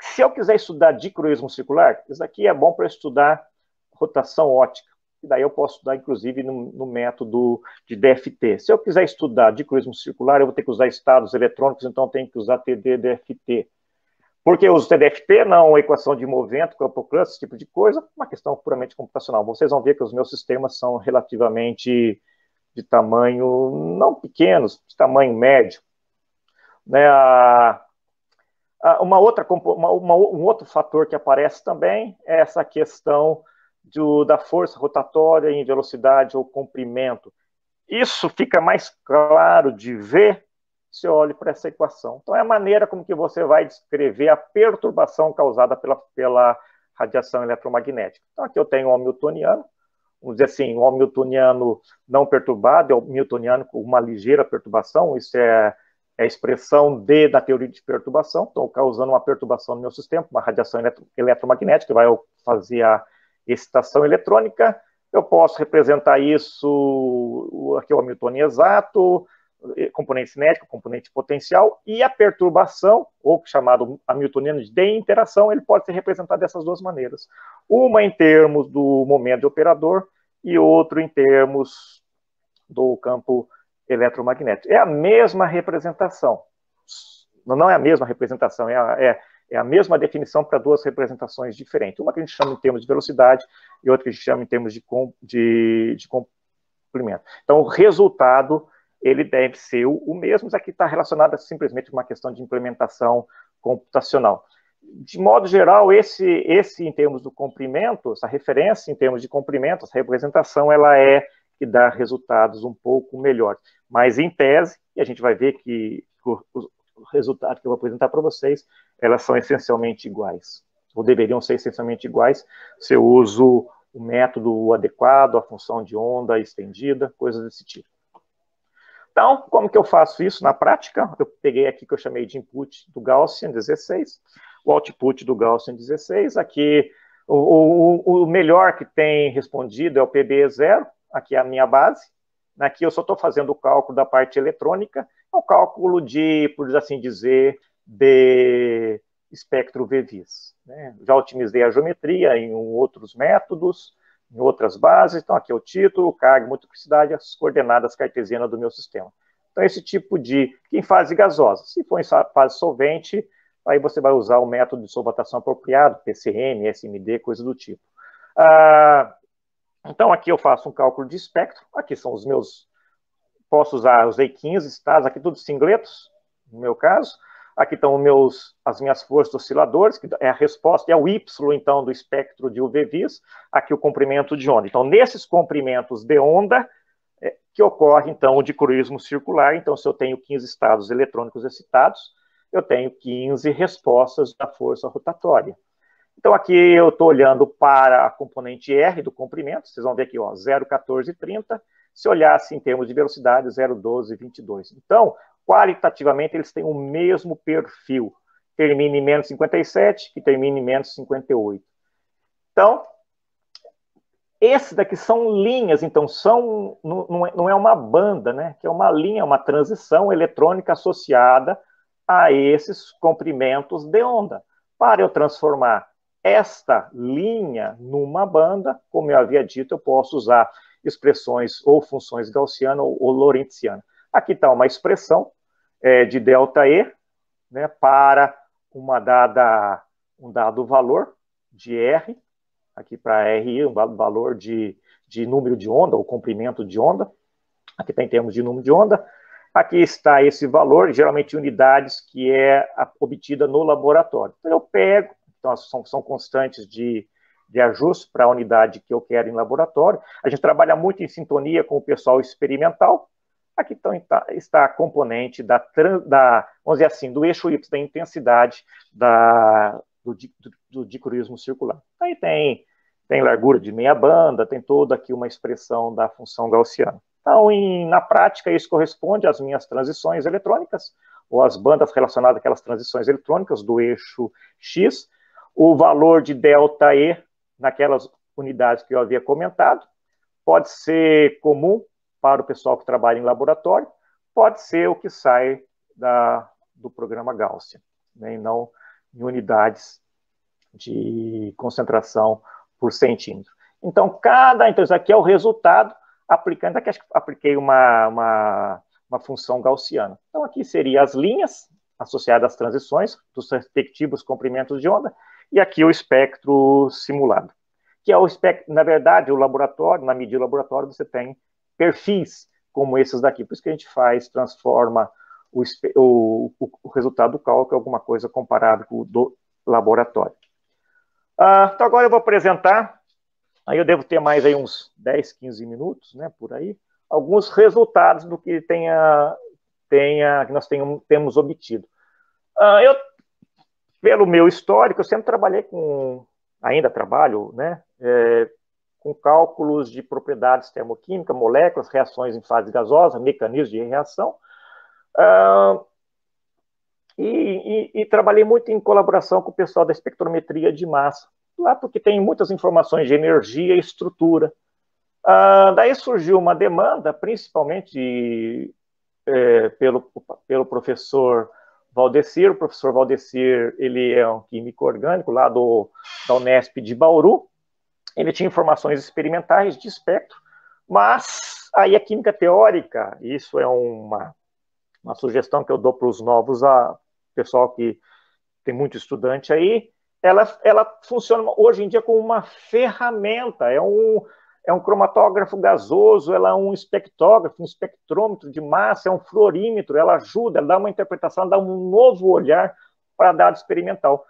Se eu quiser estudar dicroísmo circular, isso aqui é bom para estudar rotação ótica. E daí eu posso estudar, inclusive, no método de DFT. Se eu quiser estudar dicroísmo circular, eu vou ter que usar estados eletrônicos, então eu tenho que usar TD-DFT. Por que eu uso TDFT? Não equação de movimento, campo cluster, esse tipo de coisa, uma questão puramente computacional. Vocês vão ver que os meus sistemas são relativamente de tamanho, não pequenos, de tamanho médio. Né? Um outro fator que aparece também é essa questão da força rotatória em velocidade ou comprimento. Isso fica mais claro de ver se eu olho para essa equação. Então, é a maneira como que você vai descrever a perturbação causada pela radiação eletromagnética. Então, aqui eu tenho um hamiltoniano, vamos dizer assim, um hamiltoniano não perturbado, é um hamiltoniano com uma ligeira perturbação, isso é a expressão da teoria de perturbação, estou causando uma perturbação no meu sistema, uma radiação eletromagnética, que vai fazer a excitação eletrônica. Eu posso representar isso, aqui é o Hamiltoniano exato, componente cinético, componente potencial, e a perturbação, ou chamado Hamiltoniano de interação, ele pode ser representado dessas duas maneiras. Uma em termos do momento de operador e outro em termos do campo eletromagnético. É a mesma representação. Não é a mesma representação, é a mesma definição para duas representações diferentes. Uma que a gente chama em termos de velocidade e outra que a gente chama em termos de comprimento. Então, o resultado ele deve ser o mesmo, mas aqui está relacionado a simplesmente uma questão de implementação computacional. De modo geral, esse em termos do comprimento, essa referência em termos de comprimento, essa representação, ela é que dá resultados um pouco melhores. Mas, em tese, e a gente vai ver que os resultados que eu vou apresentar para vocês, elas são essencialmente iguais, ou deveriam ser essencialmente iguais, se eu uso o método adequado, a função de onda estendida, coisas desse tipo. Então, como que eu faço isso na prática? Eu peguei aqui que eu chamei de input do Gaussian 16, o output do Gaussian 16, aqui o melhor que tem respondido é o PB0, aqui é a minha base, aqui eu só estou fazendo o cálculo da parte eletrônica, é um cálculo de, por assim dizer, de espectro VVIS. Né? Já otimizei a geometria em outros métodos, em outras bases, então aqui é o título, carga, multiplicidade, as coordenadas cartesianas do meu sistema. Então esse tipo em fase gasosa. Se for em fase solvente, aí você vai usar o método de solvatação apropriado, PCM, SMD, coisa do tipo. Então aqui eu faço um cálculo de espectro, aqui são os meus, usei 15 estados, aqui tudo singletos, no meu caso. Aqui estão as minhas forças osciladores, que é a resposta, é o Y, então, do espectro de UV-Vis, aqui o comprimento de onda. Então, nesses comprimentos de onda, que ocorre, então, o dicroísmo circular. Então, se eu tenho 15 estados eletrônicos excitados, eu tenho 15 respostas da força rotatória. Então, aqui eu estou olhando para a componente R do comprimento, vocês vão ver aqui, ó, 0, 14, 30. Se olhasse em termos de velocidade, 0, 12, 22. Então, qualitativamente, eles têm o mesmo perfil. Termina em menos 57, que termina em menos 58. Então, esses daqui são linhas, então não é uma banda, né? Que é uma linha, uma transição eletrônica associada a esses comprimentos de onda. Para eu transformar esta linha numa banda, como eu havia dito, eu posso usar expressões ou funções gaussiana ou lorentziana. Aqui está uma expressão de ΔE, né, para um dado valor de R, aqui para RI, um valor de número de onda, ou comprimento de onda. Aqui está em termos de número de onda. Aqui está esse valor, geralmente unidades, que é obtida no laboratório. Então, eu pego, então são constantes de ajuste para a unidade que eu quero em laboratório. A gente trabalha muito em sintonia com o pessoal experimental, Aqui então, está a componente vamos dizer assim, do eixo Y, da intensidade do dicurismo circular. Aí tem largura de meia banda, tem toda aqui uma expressão da função gaussiana. Então, na prática, isso corresponde às minhas transições eletrônicas, ou às bandas relacionadas àquelas transições eletrônicas do eixo X. O valor de ΔE, naquelas unidades que eu havia comentado, pode ser comum para o pessoal que trabalha em laboratório, pode ser o que sai do programa Gaussian, né, e não em unidades de concentração por centímetro. Então, isso aqui é o resultado aplicando, aqui acho que apliquei uma função gaussiana. Então, aqui seriam as linhas associadas às transições dos respectivos comprimentos de onda, e aqui o espectro simulado, que é o espectro, na verdade, o laboratório, na medida do laboratório, você tem perfis como esses daqui, por isso que a gente transforma o resultado do cálculo em alguma coisa comparável com o do laboratório. Então agora eu vou apresentar, aí eu devo ter mais aí uns 10, 15 minutos, né, por aí, alguns resultados do que nós temos obtido. Pelo meu histórico, eu sempre trabalhei ainda trabalho, né, com cálculos de propriedades termoquímicas, moléculas, reações em fase gasosa, mecanismos de reação, e trabalhei muito em colaboração com o pessoal da espectrometria de massa, lá porque tem muitas informações de energia e estrutura. Daí surgiu uma demanda, principalmente pelo professor Valdecir. O professor Valdecir, ele é um químico orgânico lá da Unesp de Bauru. Ele tinha informações experimentais de espectro, mas aí a química teórica, isso é uma sugestão que eu dou para os novos, pessoal que tem muito estudante aí, ela funciona hoje em dia como uma ferramenta, é um cromatógrafo gasoso, ela é um espectrógrafo, um espectrômetro de massa, é um fluorímetro, ela ajuda, ela dá uma interpretação, dá um novo olhar para dado experimental,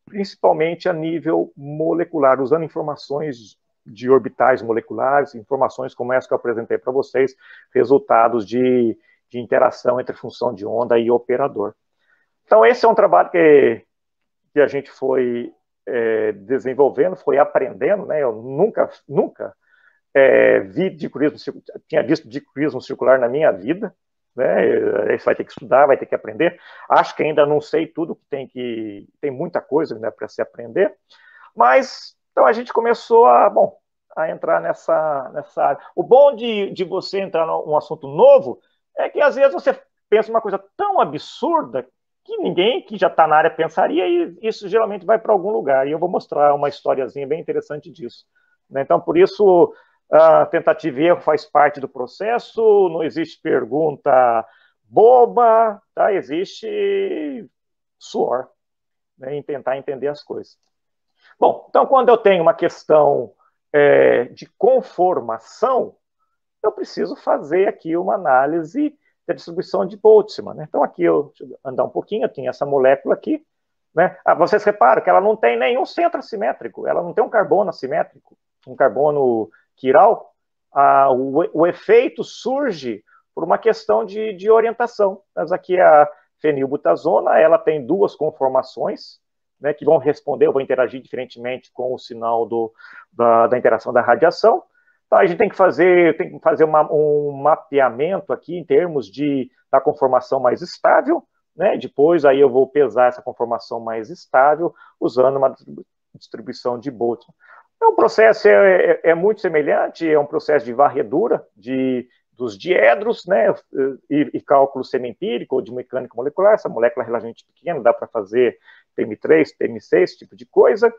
principalmente a nível molecular, usando informações de orbitais moleculares, informações como essa que eu apresentei para vocês, resultados de interação entre função de onda e operador. Então, esse é um trabalho que a gente foi desenvolvendo, foi aprendendo, né? Eu nunca vi dicurismo, tinha visto dicurismo circular na minha vida, né? Isso vai ter que estudar, vai ter que aprender. Acho que ainda não sei tudo, tem muita coisa, né, para se aprender, mas então a gente começou a entrar nessa área. O bom de você entrar num assunto novo é que às vezes você pensa uma coisa tão absurda que ninguém que já está na área pensaria, e isso geralmente vai para algum lugar, e eu vou mostrar uma historiazinha bem interessante disso, né? Então, por isso, tentativa e erro faz parte do processo, não existe pergunta boba, tá? Existe suor, né, em tentar entender as coisas. Bom, então, quando eu tenho uma questão de conformação, eu preciso fazer aqui uma análise da distribuição de Boltzmann, né? Então, aqui, deixa eu andar um pouquinho, eu tenho essa molécula aqui, né? Vocês reparam que ela não tem nenhum centro assimétrico, ela não tem um carbono assimétrico, um carbono quiral. O efeito surge por uma questão de orientação. Mas aqui a fenilbutazona, ela tem duas conformações, né, que vão responder, ou vão interagir diferentemente com o sinal da interação da radiação. Então, a gente tem que fazer um mapeamento aqui em termos da conformação mais estável, né? Depois aí eu vou pesar essa conformação mais estável usando uma distribuição de Boltzmann. Então, o processo é muito semelhante, é um processo de varredura dos diedros, né? E cálculo semi-empírico ou de mecânica molecular. Essa molécula é relativamente pequena, dá para fazer TM3, TM6, esse tipo de coisa.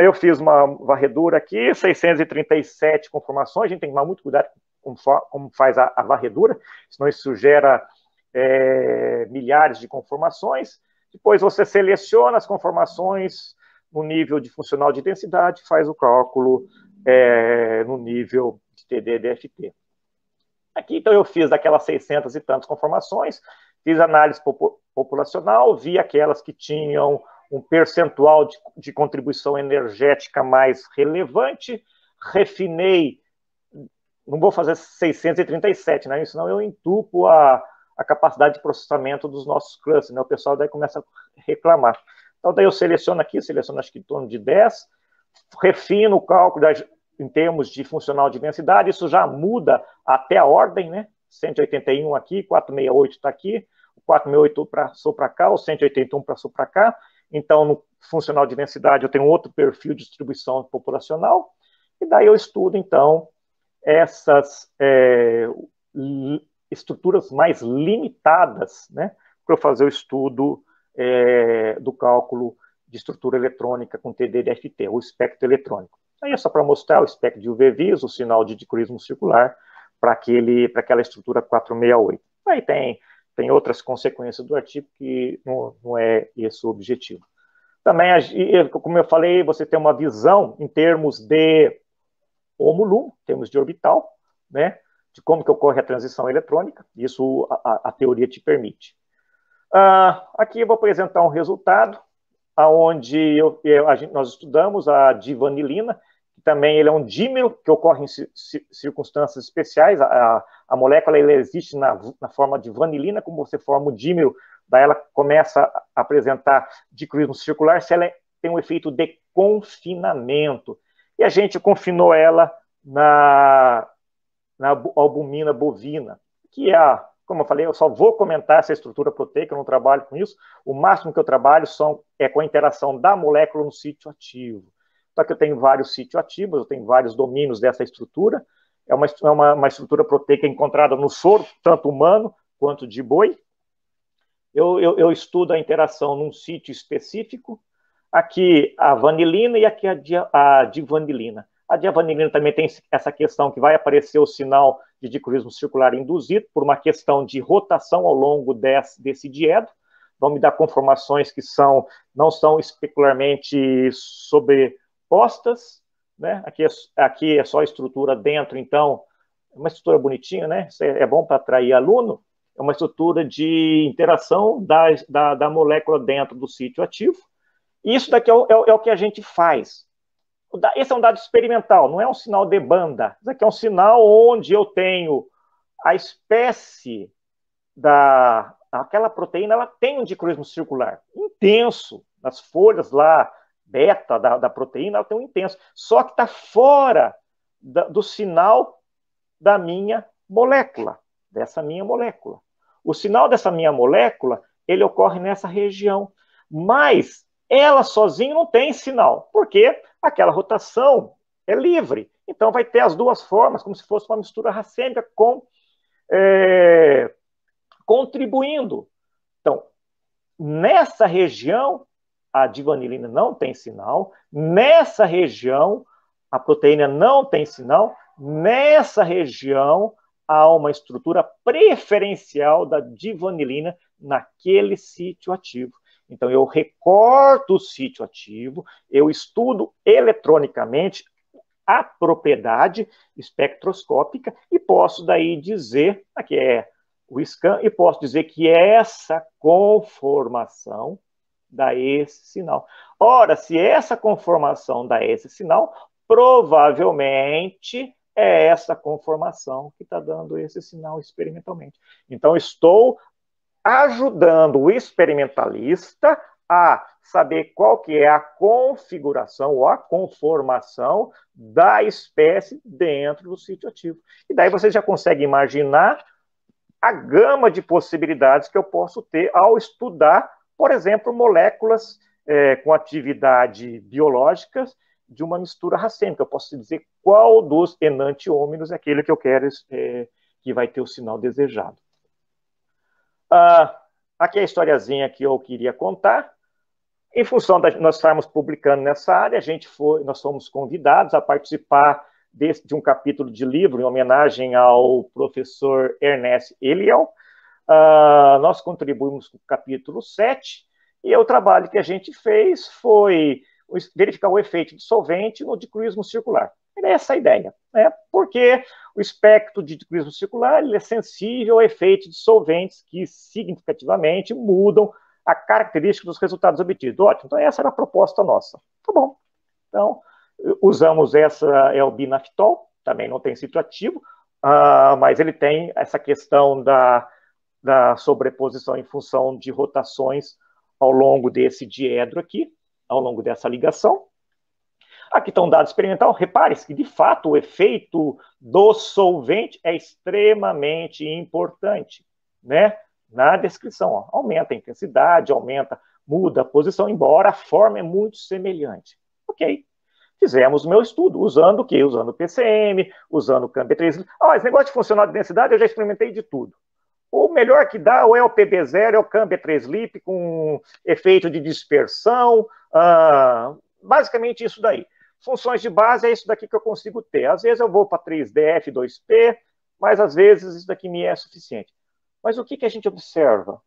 Eu fiz uma varredura aqui, 637 conformações. A gente tem que tomar muito cuidado com como faz a varredura, senão isso gera milhares de conformações. Depois você seleciona as conformações no nível de funcional de densidade, faz o cálculo no nível de TD-DFT. Aqui, então, eu fiz aquelas 600 e tantas conformações, fiz análise populacional, vi aquelas que tinham um percentual de contribuição energética mais relevante, refinei não vou fazer 637, né? Senão eu entupo a capacidade de processamento dos nossos clusters, né? O pessoal daí começa a reclamar. Então, daí eu seleciono aqui, seleciono acho que em torno de 10, refino o cálculo em termos de funcional de densidade, isso já muda até a ordem, né? 181 aqui, 468 está aqui, o 468 passou para cá, o 181 passou para cá. Então, no funcional de densidade, eu tenho outro perfil de distribuição populacional, e daí eu estudo, então, essas estruturas mais limitadas, né, para eu fazer o estudo do cálculo de estrutura eletrônica com TDDFT, o espectro eletrônico. Aí é só para mostrar o espectro de UV-Vis, o sinal de dicorismo circular, para aquela estrutura 468. Aí tem outras consequências do artigo que não é esse o objetivo. Também, como eu falei, você tem uma visão em termos de HOMO-LUMO, em termos de orbital, né, de como que ocorre a transição eletrônica, isso a teoria te permite. Aqui eu vou apresentar um resultado, onde nós estudamos a divanilina, que também ele é um dímero que ocorre em circunstâncias especiais. A molécula ela existe na forma de vanilina, como você forma o dímero, daí ela começa a apresentar dicorismo circular se ela tem um efeito de confinamento. E a gente confinou ela na albumina bovina, que como eu falei, eu só vou comentar essa estrutura proteica, eu não trabalho com isso. O máximo que eu trabalho é com a interação da molécula no sítio ativo. Só que eu tenho vários sítios ativos, eu tenho vários domínios dessa estrutura. É uma estrutura proteica encontrada no soro, tanto humano quanto de boi. Eu estudo a interação num sítio específico. Aqui a vanilina e aqui a divanilina. A divanilina também tem essa questão que vai aparecer o sinal de dicorismo circular induzido por uma questão de rotação ao longo desse diedo. Vão me dar conformações que não são especularmente sobrepostas, né? Aqui é só a estrutura dentro, então, é uma estrutura bonitinha, né? Isso é bom para atrair aluno. É uma estrutura de interação da molécula dentro do sítio ativo. E isso daqui é o que a gente faz. Esse é um dado experimental, não é um sinal de banda. Isso aqui é um sinal onde eu tenho a espécie aquela proteína, ela tem um dicorismo circular intenso. Nas folhas lá, beta da proteína, ela tem um intenso. Só que está fora do sinal da minha molécula, dessa minha molécula. O sinal dessa minha molécula, ele ocorre nessa região. Mas ela sozinha não tem sinal, porque aquela rotação é livre. Então vai ter as duas formas, como se fosse uma mistura racêmica contribuindo. Então, nessa região, a divanilina não tem sinal. Nessa região, a proteína não tem sinal. Nessa região, há uma estrutura preferencial da divanilina naquele sítio ativo. Então, eu recorto o sítio ativo, eu estudo eletronicamente a propriedade espectroscópica e posso daí dizer, aqui é o scan, e posso dizer que essa conformação dá esse sinal. Ora, se essa conformação dá esse sinal, provavelmente é essa conformação que está dando esse sinal experimentalmente. Então, estou ajudando o experimentalista a saber qual que é a configuração ou a conformação da espécie dentro do sítio ativo. E daí você já consegue imaginar a gama de possibilidades que eu posso ter ao estudar, por exemplo, moléculas com atividade biológica de uma mistura racêmica. Eu posso dizer qual dos enantiômeros é aquele que eu quero que vai ter o sinal desejado. Aqui é a historiazinha que eu queria contar. Em função de nós estarmos publicando nessa área, nós fomos convidados a participar de um capítulo de livro em homenagem ao professor Ernest Eliel. Nós contribuímos com o capítulo 7, e o trabalho que a gente fez foi verificar o efeito de solvente no dicorismo circular. Era essa a ideia, né? Porque o espectro de dicorismo circular ele é sensível ao efeito de solventes que significativamente mudam a característica dos resultados obtidos. Ótimo, então essa era a proposta nossa. Tá bom. Então, usamos essa, é o binaftol, também não tem sítio ativo. mas ele tem essa questão da sobreposição em função de rotações ao longo desse diedro aqui, ao longo dessa ligação. Aqui está um dado experimental. Repare que, de fato, o efeito do solvente é extremamente importante, né? Na descrição, ó, aumenta a intensidade, muda a posição, embora a forma é muito semelhante. Ok. Fizemos o meu estudo, usando o quê? Usando o PCM, usando o Cambia-3. Esse negócio de funcional de densidade eu já experimentei de tudo. O melhor que dá ou é o PB0, é o Cambia-3-LIP com efeito de dispersão, basicamente isso daí. Funções de base é isso daqui que eu consigo ter. Às vezes eu vou para 3DF, 2P, mas às vezes isso daqui me é suficiente. Mas o que a gente observa?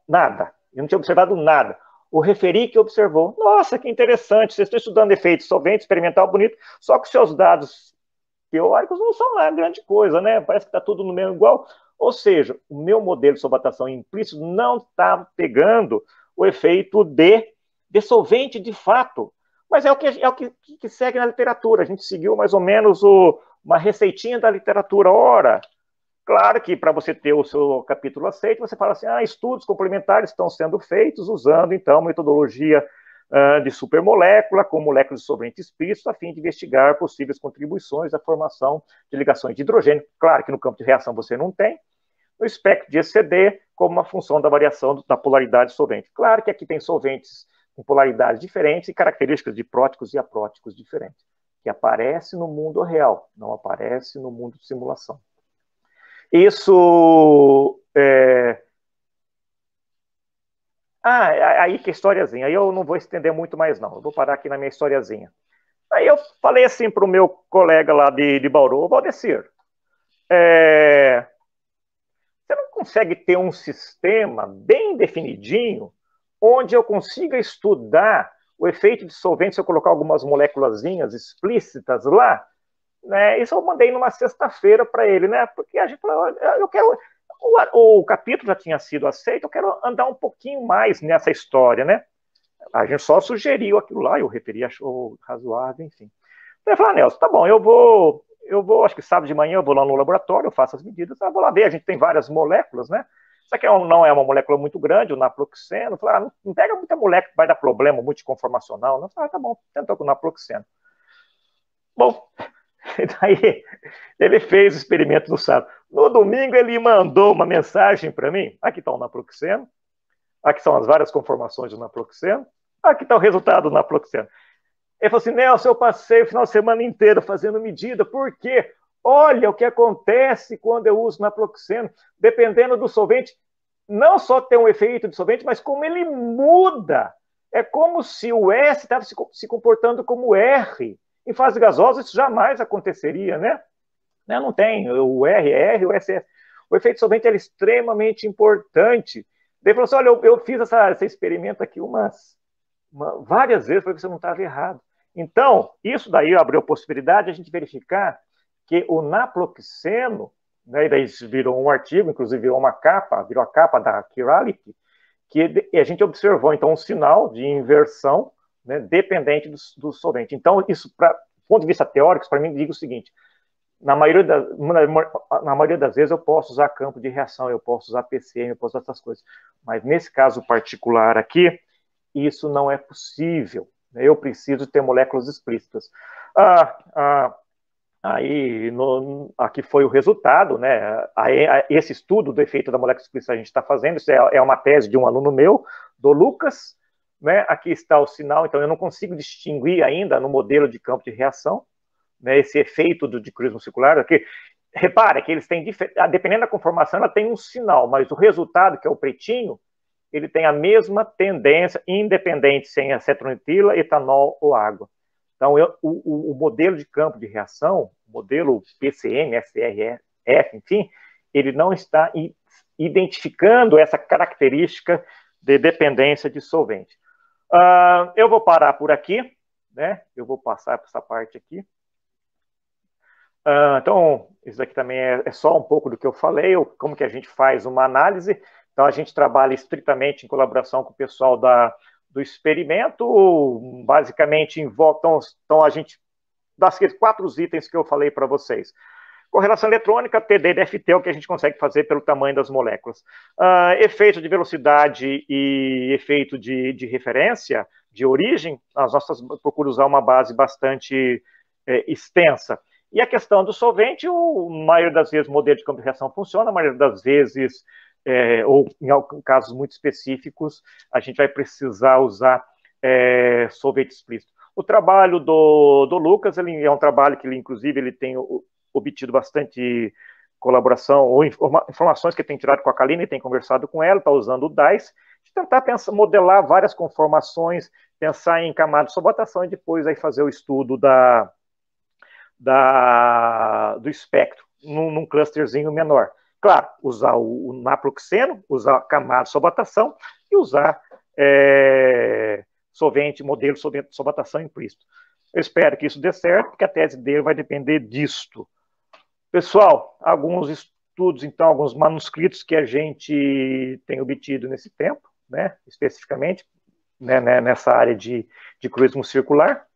Nada. Eu não tinha observado nada. O referi que observou. Nossa, que interessante. Vocês estão estudando efeitos solvente, experimental, bonito, só que os seus dados teóricos não são lá grande coisa, né? Parece que está tudo no mesmo igual. Ou seja, o meu modelo de solvatação implícito não está pegando o efeito de solvente de fato. Mas é o que segue na literatura. A gente seguiu mais ou menos uma receitinha da literatura. Ora, claro que para você ter o seu capítulo aceito, você fala assim, estudos complementares estão sendo feitos usando, então, metodologia de supermolécula com moléculas de solvente explícito a fim de investigar possíveis contribuições à formação de ligações de hidrogênio. Claro que no campo de reação você não tem. No espectro de ECD, como uma função da variação da polaridade solvente. Claro que aqui tem solventes com polaridades diferentes e características de próticos e apróticos diferentes, que aparece no mundo real, não aparece no mundo de simulação. Isso aí que historiazinha. Aí eu não vou estender muito mais, não. Eu vou parar aqui na minha historiazinha. Aí eu falei assim para o meu colega lá de Bauru, Valdecir, você não consegue ter um sistema bem definidinho onde eu consiga estudar o efeito de solvente se eu colocar algumas moléculazinhas explícitas lá? Né? Isso eu mandei numa sexta-feira para ele, né? Porque a gente falou, eu quero... O capítulo já tinha sido aceito, eu quero andar um pouquinho mais nessa história, né? A gente só sugeriu aquilo lá, eu referi, achou razoável, enfim. Então eu falei, Nelson, tá bom, eu vou, acho que sábado de manhã eu vou lá no laboratório, eu faço as medidas, vou lá ver, a gente tem várias moléculas, né? Isso aqui não é uma molécula muito grande, o naproxeno. Eu falei, não pega muita molécula que vai dar problema multiconformacional. Eu falei, tá bom, tentou com o naproxeno. Bom, daí ele fez o experimento no sábado. No domingo ele mandou uma mensagem para mim. Aqui está o naproxeno. Aqui são as várias conformações do naproxeno. Aqui está o resultado do naproxeno. Ele falou assim, Nelson, eu passei o final de semana inteiro fazendo medida. Por quê? Olha o que acontece quando eu uso naproxeno. Dependendo do solvente, não só tem um efeito de solvente, mas como ele muda. É como se o S estava se comportando como R. Em fase gasosa, isso jamais aconteceria, né? Não tem. O R é R, o S é S. O efeito solvente é extremamente importante. Ele falou assim, olha, eu fiz esse experimento aqui várias vezes para ver se eu não estava errado. Então, isso daí abriu a possibilidade de a gente verificar que o naproxeno, né, e daí virou um artigo, inclusive virou a capa da Chirality, que a gente observou, então, um sinal de inversão, né, dependente do solvente. Então, isso, do ponto de vista teórico, para mim, digo o seguinte, na maioria das vezes eu posso usar campo de reação, eu posso usar PCM, eu posso usar essas coisas, mas nesse caso particular aqui, isso não é possível. Eu preciso ter moléculas explícitas. Aqui foi o resultado, né? Esse estudo do efeito da molécula explícita a gente está fazendo, isso é uma tese de um aluno meu, do Lucas, né? Aqui está o sinal, então eu não consigo distinguir ainda no modelo de campo de reação, né, esse efeito do dicorismo circular. Aqui, repara que eles têm, dependendo da conformação, ela tem um sinal, mas o resultado, que é o pretinho, ele tem a mesma tendência, independente se é acetronitila, etanol ou água. Então, o modelo de campo de reação, o modelo PCM, SRF, enfim, ele não está identificando essa característica de dependência de solvente. Eu vou parar por aqui, né? Eu vou passar para essa parte aqui. Então, isso aqui também é só um pouco do que eu falei, como que a gente faz uma análise. Então, a gente trabalha estritamente em colaboração com o pessoal do experimento, basicamente, então a gente, das 4 itens que eu falei para vocês. Correlação eletrônica, TD e DFT é o que a gente consegue fazer pelo tamanho das moléculas. Efeito de velocidade e efeito de referência, de origem, as nossas procuram usar uma base bastante extensa. E a questão do solvente, a maioria das vezes o modelo de campo de reação funciona, a maioria das vezes, ou em casos muito específicos, a gente vai precisar usar solvente explícito. O trabalho do Lucas, ele é um trabalho que, inclusive, ele tem obtido bastante colaboração ou informações que ele tem tirado com a Kaline, tem conversado com ela, está usando o DICE, de tentar modelar várias conformações, pensar em camadas de sobotação e depois aí fazer o estudo do espectro num clusterzinho menor. Claro, usar o naproxeno, usar a camada de sobotação e usar modelo de sobotação implícito. Eu espero que isso dê certo, porque a tese dele vai depender disto. Pessoal, alguns estudos, então, alguns manuscritos que a gente tem obtido nesse tempo, né, especificamente, né, nessa área de cruismo circular.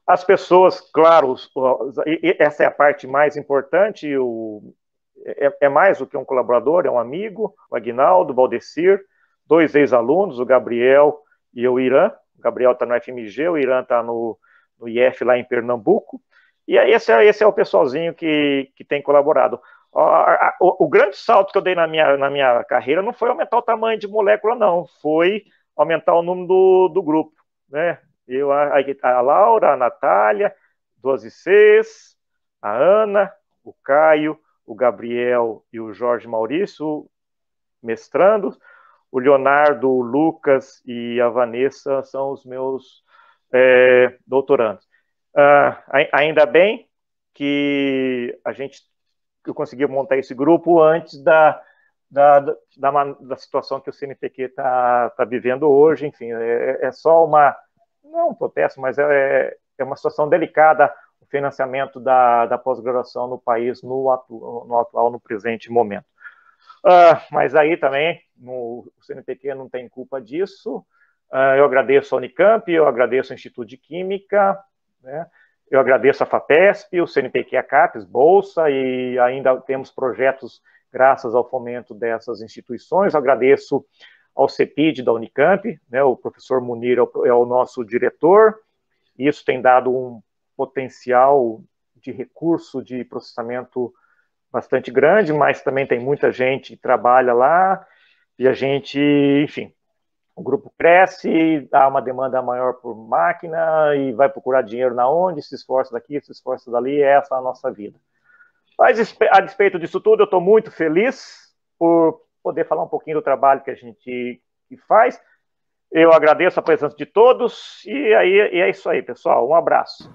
As pessoas, claro, essa é a parte mais importante, é mais do que um colaborador, é um amigo, o Aguinaldo, o Valdecir, 2 ex-alunos, o Gabriel e o Irã. O Gabriel está no FMG, o Irã está no IF lá em Pernambuco. E aí esse é o pessoalzinho que tem colaborado. O grande salto que eu dei na minha carreira não foi aumentar o tamanho de molécula, não. Foi aumentar o número do grupo, né? A Laura, a Natália, 12 Cs, a Ana, o Caio, o Gabriel e o Jorge Maurício mestrando, o Leonardo, o Lucas e a Vanessa são os meus doutorandos. Ainda bem que eu consegui montar esse grupo antes da situação que o CNPq está vivendo hoje. Enfim, é só não um protesto, mas é uma situação delicada o financiamento da pós-graduação no país no presente momento. Mas aí também o CNPq não tem culpa disso. Eu agradeço a Unicamp, eu agradeço ao Instituto de Química, né? Eu agradeço a FAPESP, o CNPq, a CAPES, Bolsa, e ainda temos projetos graças ao fomento dessas instituições. Eu agradeço ao CEPID da Unicamp, né? O professor Munir é o nosso diretor, e isso tem dado um potencial de recurso de processamento bastante grande, mas também tem muita gente que trabalha lá, e a gente, enfim, o grupo cresce, há uma demanda maior por máquina, e vai procurar dinheiro na onde, se esforça daqui, se esforça dali, essa é a nossa vida. Mas, a despeito disso tudo, eu estou muito feliz por poder falar um pouquinho do trabalho que a gente faz. Eu agradeço a presença de todos, e é isso aí, pessoal. Um abraço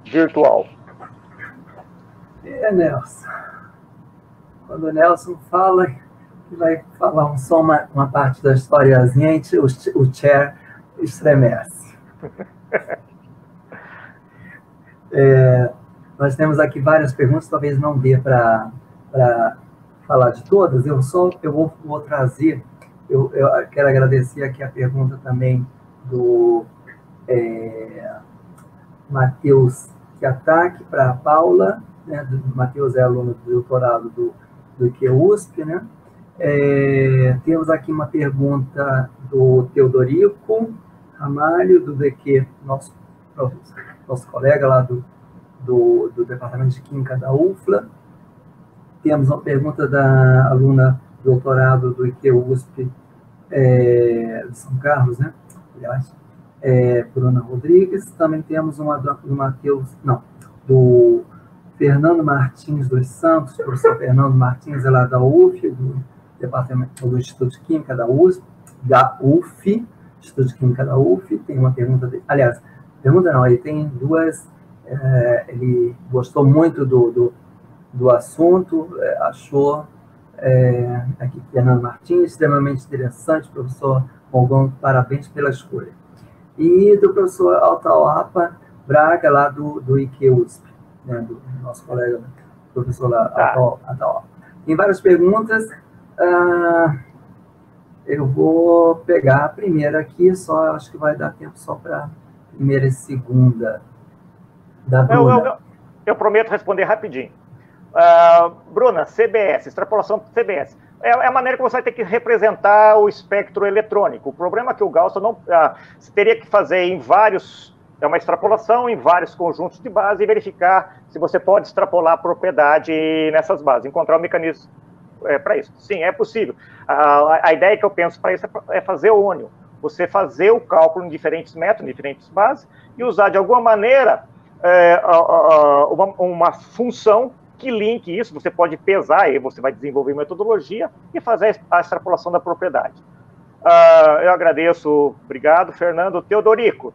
virtual. Nelson. Quando o Nelson fala, vai falar só uma parte da historiazinha, o chair estremece. Nós temos aqui várias perguntas, talvez não dê para falar de todas. Eu vou trazer, eu quero agradecer aqui a pergunta também do Matheus Kiataki para a Paula, né? O Matheus é aluno do doutorado do IQUSP, né? Temos aqui uma pergunta do Teodorico Ramalho, do DQ, nosso colega lá do Departamento de Química da UFLA. Temos uma pergunta da aluna do doutorado do IQUSP de São Carlos, né? Aliás, Bruna Rodrigues. Também temos uma do Fernando Martins dos Santos, o professor Fernando Martins, é lá da UF, do Departamento do Instituto de Química da UF, Instituto de Química da UF. Tem uma pergunta dele, aliás, pergunta não, ele tem duas, ele gostou muito do assunto, achou, aqui, Fernando Martins, extremamente interessante, professor Morgão, parabéns pela escolha. E do professor Altauapa Braga, lá do IQUSP, né, do nosso colega, professor lá, Altauapa. Tem várias perguntas, eu vou pegar a primeira aqui, acho que vai dar tempo só para a primeira e segunda da Bruna. Eu prometo responder rapidinho. Bruna, CBS, extrapolação para CBS. É a maneira que você vai ter que representar o espectro eletrônico. O problema é que o Gauss não... você teria que fazer em vários... É uma extrapolação em vários conjuntos de base e verificar se você pode extrapolar a propriedade nessas bases, encontrar um mecanismo para isso. Sim, é possível. A ideia que eu penso para isso é fazer o ônio. Você fazer o cálculo em diferentes métodos, em diferentes bases, e usar de alguma maneira uma função que linke isso. Você pode pesar, aí você vai desenvolver metodologia e fazer a extrapolação da propriedade. Eu agradeço, obrigado, Fernando. Teodorico,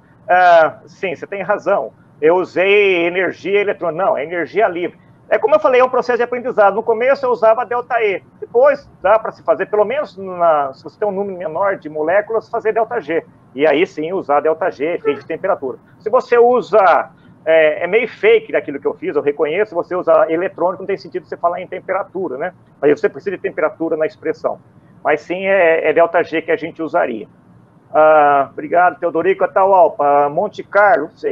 sim, você tem razão. Eu usei energia eletrônica, não, é energia livre. É como eu falei, é um processo de aprendizado. No começo eu usava ΔE, depois dá para se fazer, pelo menos se você tem um número menor de moléculas, fazer ΔG. E aí sim usar ΔG, efeito de temperatura. Se você usa, é meio fake daquilo que eu fiz, eu reconheço, você usa eletrônico, não tem sentido você falar em temperatura, né? Aí você precisa de temperatura na expressão. Mas sim é ΔG que a gente usaria. Obrigado, Teodorico. Atahualpa, Monte Carlo, sim,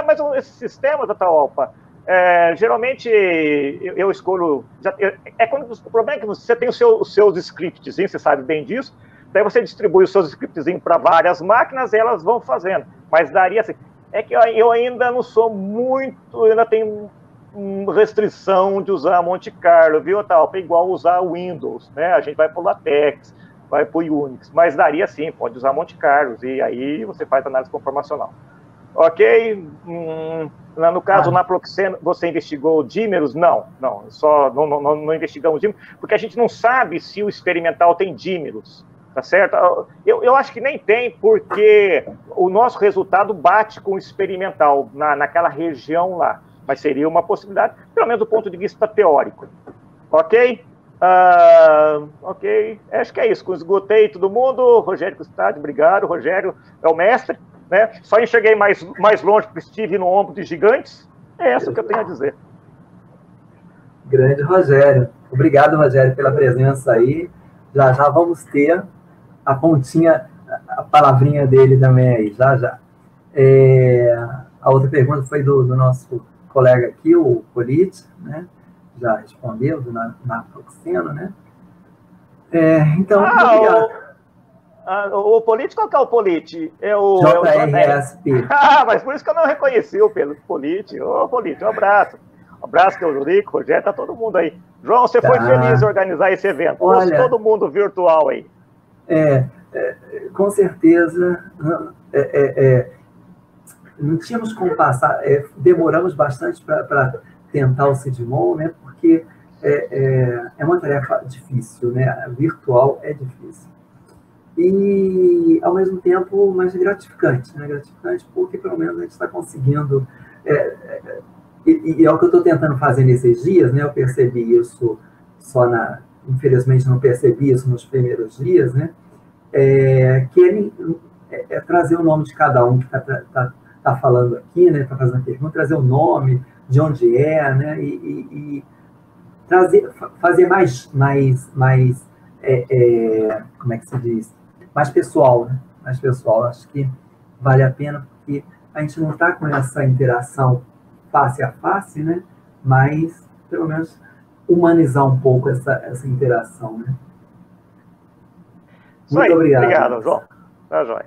mas esses sistemas, Atahualpa, geralmente eu escolho. O problema é que você tem os seus scripts, você sabe bem disso. Daí você distribui os seus scripts para várias máquinas e elas vão fazendo. Mas daria assim. É que eu ainda não sou muito. Ainda tenho restrição de usar Monte Carlo, viu, Atahualpa? É igual usar Windows, né? A gente vai para o LaTeX, vai para o Unix. Mas daria sim, pode usar Monte Carlo e aí você faz análise conformacional. Ok? No caso, na Proxeno, você investigou dímeros? Não, não investigamos dímeros, porque a gente não sabe se o experimental tem dímeros, tá certo? Eu acho que nem tem, porque o nosso resultado bate com o experimental naquela região lá, mas seria uma possibilidade, pelo menos do ponto de vista teórico. Ok? Ok, acho que é isso. Esgotei todo mundo. Rogério Custádio, obrigado. Rogério é o mestre. Né? Só enxerguei mais longe porque estive no ombro de gigantes. É essa que eu tenho a dizer. Grande Rogério. Obrigado, Rogério, pela presença aí. Já vamos ter a pontinha, a palavrinha dele também aí, já. A outra pergunta foi do nosso colega aqui, o Politi, né? Já respondeu, do Naproxeno, né? Então, obrigado. O Politi, qual que é o Politi? É o JRSP. Mas por isso que eu não reconheci o Politi. Ô, Politi, um abraço. Um abraço, Teodorico, Rogério, tá todo mundo aí. João, você foi feliz em organizar esse evento. Olha, todo mundo virtual aí. Com certeza. Não tínhamos como passar. Demoramos bastante para tentar o CIDMOL, né? Porque é uma tarefa difícil, né? Virtual é difícil. E, ao mesmo tempo, mais gratificante, né? Gratificante porque, pelo menos, a gente está conseguindo... E é o que eu estou tentando fazer nesses dias, né? Eu percebi isso infelizmente, não percebi isso nos primeiros dias, né? Trazer o nome de cada um que está falando aqui, né? Está fazendo a pergunta, trazer o nome, de onde né? E fazer mais como é que se diz? Mais pessoal, né? Mais pessoal. Acho que vale a pena, porque a gente não está com essa interação face a face, né? Mas, pelo menos, humanizar um pouco essa interação, né? Muito obrigado. Obrigado, João. Tá joia.